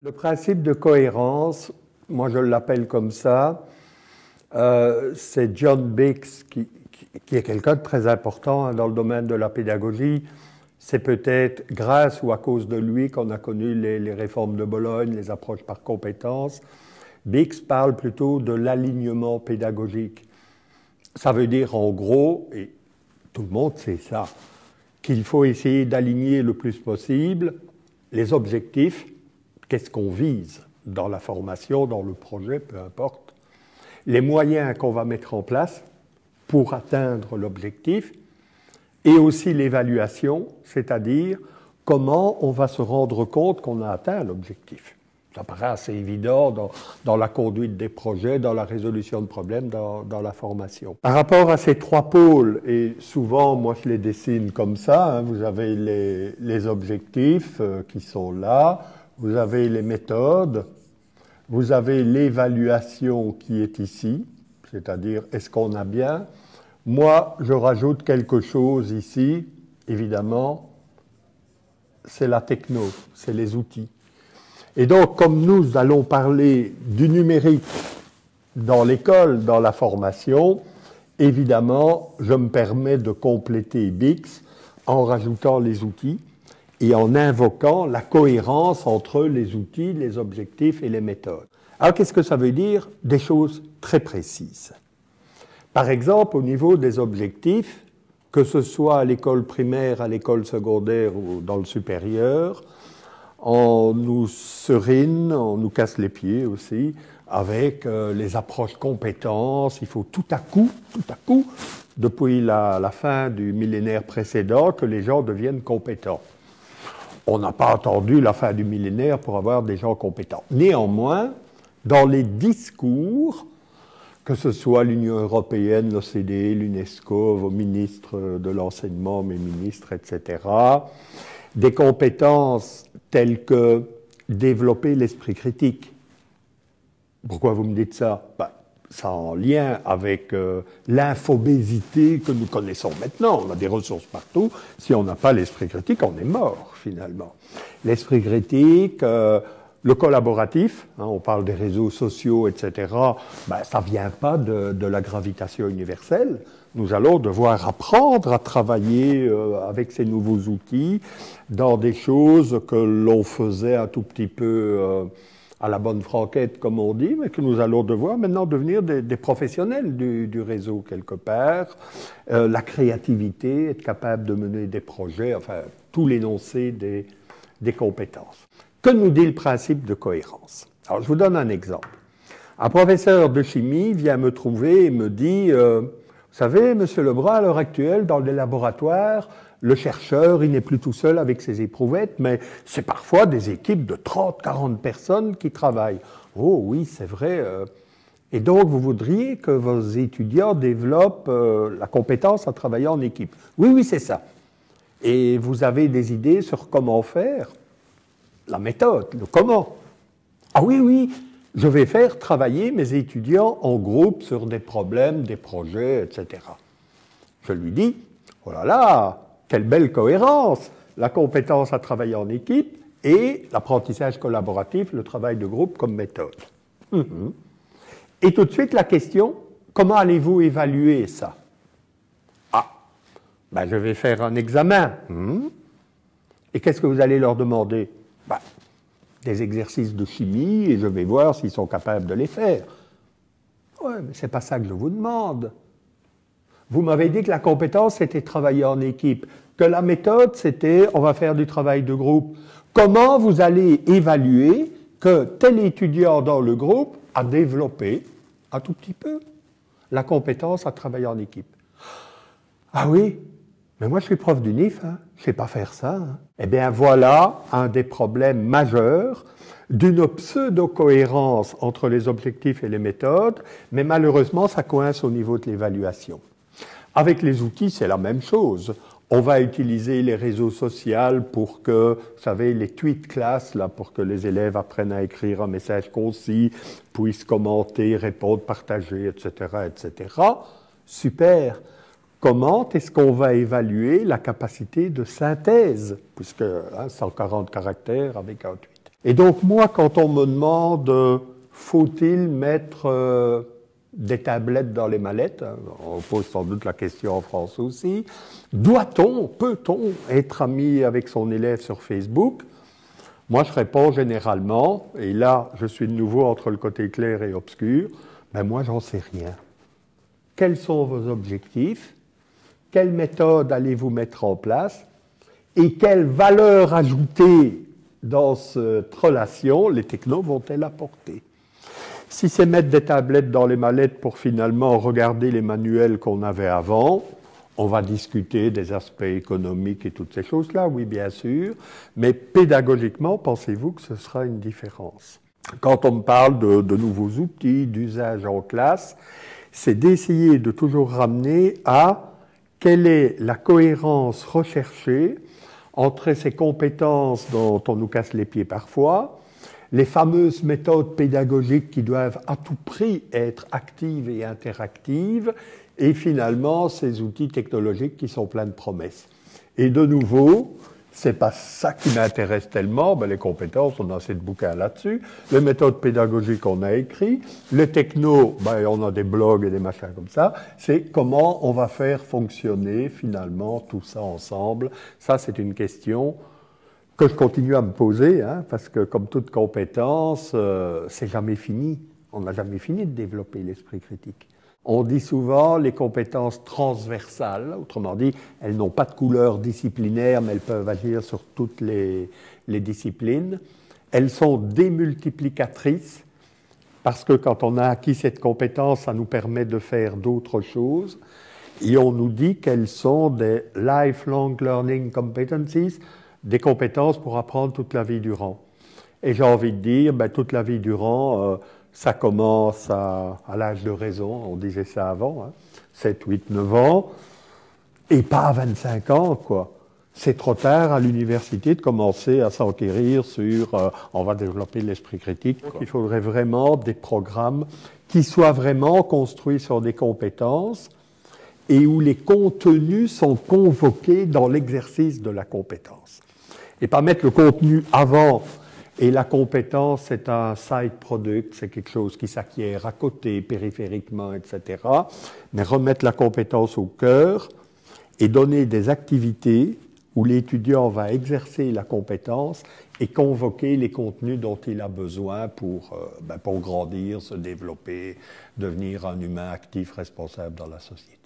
Le principe de cohérence, moi je l'appelle comme ça, c'est John Biggs qui est quelqu'un de très important dans le domaine de la pédagogie. C'est peut-être grâce ou à cause de lui qu'on a connu les réformes de Bologne, les approches par compétences. Biggs parle plutôt de l'alignement pédagogique. Ça veut dire en gros, et tout le monde sait ça, qu'il faut essayer d'aligner le plus possible les objectifs, qu'est-ce qu'on vise dans la formation, dans le projet, peu importe, les moyens qu'on va mettre en place pour atteindre l'objectif, et aussi l'évaluation, c'est-à-dire comment on va se rendre compte qu'on a atteint l'objectif. Ça paraît assez évident dans la conduite des projets, dans la résolution de problèmes, dans la formation. Par rapport à ces trois pôles, et souvent moi je les dessine comme ça, vous avez les objectifs qui sont là, vous avez les méthodes, vous avez l'évaluation qui est ici, c'est-à-dire est-ce qu'on a bien. Moi, je rajoute quelque chose ici, évidemment, c'est la techno, c'est les outils. Et donc, comme nous allons parler du numérique dans l'école, dans la formation, évidemment, je me permets de compléter Biggs en rajoutant les outils et en invoquant la cohérence entre les outils, les objectifs et les méthodes. Alors, qu'est-ce que ça veut dire? Des choses très précises. Par exemple, au niveau des objectifs, que ce soit à l'école primaire, à l'école secondaire ou dans le supérieur, on nous serine, on nous casse les pieds aussi, avec les approches compétences. Il faut tout à coup, depuis la fin du millénaire précédent, que les gens deviennent compétents. On n'a pas attendu la fin du millénaire pour avoir des gens compétents. Néanmoins, dans les discours, que ce soit l'Union européenne, l'OCDE, l'UNESCO, vos ministres de l'enseignement, mes ministres, etc., des compétences telles que développer l'esprit critique. Pourquoi vous me dites ça? Ça en lien avec l'infobésité que nous connaissons maintenant. On a des ressources partout. Si on n'a pas l'esprit critique, on est mort, finalement. L'esprit critique, le collaboratif, on parle des réseaux sociaux, etc., ça ne vient pas de la gravitation universelle. Nous allons devoir apprendre à travailler avec ces nouveaux outils dans des choses que l'on faisait un tout petit peu à la bonne franquette, comme on dit, mais que nous allons devoir maintenant devenir des professionnels du réseau quelque part. La créativité, être capable de mener des projets, enfin, tout l'énoncé des compétences. Que nous dit le principe de cohérence? Alors, je vous donne un exemple. Un professeur de chimie vient me trouver et me dit vous savez, Monsieur Lebrun, à l'heure actuelle, dans les laboratoires, le chercheur, il n'est plus tout seul avec ses éprouvettes, mais c'est parfois des équipes de 30, 40 personnes qui travaillent. Oh oui, c'est vrai. Et donc, vous voudriez que vos étudiants développent la compétence à travailler en équipe. Oui, oui, c'est ça. Et vous avez des idées sur comment faire? La méthode, le comment. Ah oui, oui, je vais faire travailler mes étudiants en groupe sur des problèmes, des projets, etc. Je lui dis, oh là là, quelle belle cohérence, la compétence à travailler en équipe et l'apprentissage collaboratif, le travail de groupe comme méthode. Et tout de suite, la question, comment allez-vous évaluer ça? Ah, je vais faire un examen. Et qu'est-ce que vous allez leur demander? Des exercices de chimie et je vais voir s'ils sont capables de les faire. Oui, mais ce n'est pas ça que je vous demande. Vous m'avez dit que la compétence, c'était travailler en équipe, que la méthode, c'était on va faire du travail de groupe. Comment vous allez évaluer que tel étudiant dans le groupe a développé, un tout petit peu, la compétence à travailler en équipe? Ah oui, mais moi je suis prof d'UNIF, je ne sais pas faire ça. Eh bien voilà un des problèmes majeurs d'une pseudo-cohérence entre les objectifs et les méthodes, mais malheureusement ça coince au niveau de l'évaluation. Avec les outils, c'est la même chose. On va utiliser les réseaux sociaux pour que, vous savez, les tweet class, là, pour que les élèves apprennent à écrire un message concis, puissent commenter, répondre, partager, etc., etc. Super. Comment est-ce qu'on va évaluer la capacité de synthèse, puisque 140 caractères avec un tweet? Et donc moi, quand on me demande faut-il mettre des tablettes dans les mallettes, hein, on pose sans doute la question en France aussi, doit-on, peut-on être ami avec son élève sur Facebook? Moi, je réponds généralement, et là, je suis de nouveau entre le côté clair et obscur, ben moi, j'en sais rien. Quels sont vos objectifs? Quelle méthode allez-vous mettre en place? Et quelle valeur ajoutée dans cette relation les technos vont-elles apporter? Si c'est mettre des tablettes dans les mallettes pour finalement regarder les manuels qu'on avait avant, on va discuter des aspects économiques et toutes ces choses-là, oui, bien sûr, mais pédagogiquement, pensez-vous que ce sera une différence? Quand on me parle de nouveaux outils, d'usage en classe, c'est d'essayer de toujours ramener à quelle est la cohérence recherchée entre ces compétences dont on nous casse les pieds parfois, les fameuses méthodes pédagogiques qui doivent à tout prix être actives et interactives, et finalement ces outils technologiques qui sont pleins de promesses. Et de nouveau, c'est pas ça qui m'intéresse tellement, ben les compétences, on a assez de bouquins là-dessus, les méthodes pédagogiques, on a écrit, les technos, ben on a des blogs et des machins comme ça, c'est comment on va faire fonctionner finalement tout ça ensemble. Ça, c'est une question que je continue à me poser, hein, parce que comme toute compétence, c'est jamais fini. On n'a jamais fini de développer l'esprit critique. On dit souvent les compétences transversales, autrement dit, elles n'ont pas de couleur disciplinaire, mais elles peuvent agir sur toutes les disciplines. Elles sont démultiplicatrices, parce que quand on a acquis cette compétence, ça nous permet de faire d'autres choses. Et on nous dit qu'elles sont des lifelong learning competencies, des compétences pour apprendre toute la vie durant. Et j'ai envie de dire, ben, toute la vie durant, ça commence à l'âge de raison, on disait ça avant, hein, 7, 8, 9 ans, et pas à 25 ans, quoi. C'est trop tard à l'université de commencer à s'enquérir sur on va développer l'esprit critique. Donc, il faudrait vraiment des programmes qui soient vraiment construits sur des compétences et où les contenus sont convoqués dans l'exercice de la compétence. Et pas mettre le contenu avant, et la compétence, c'est un side product, c'est quelque chose qui s'acquiert à côté, périphériquement, etc. Mais remettre la compétence au cœur et donner des activités où l'étudiant va exercer la compétence et convoquer les contenus dont il a besoin pour grandir, se développer, devenir un humain actif, responsable dans la société.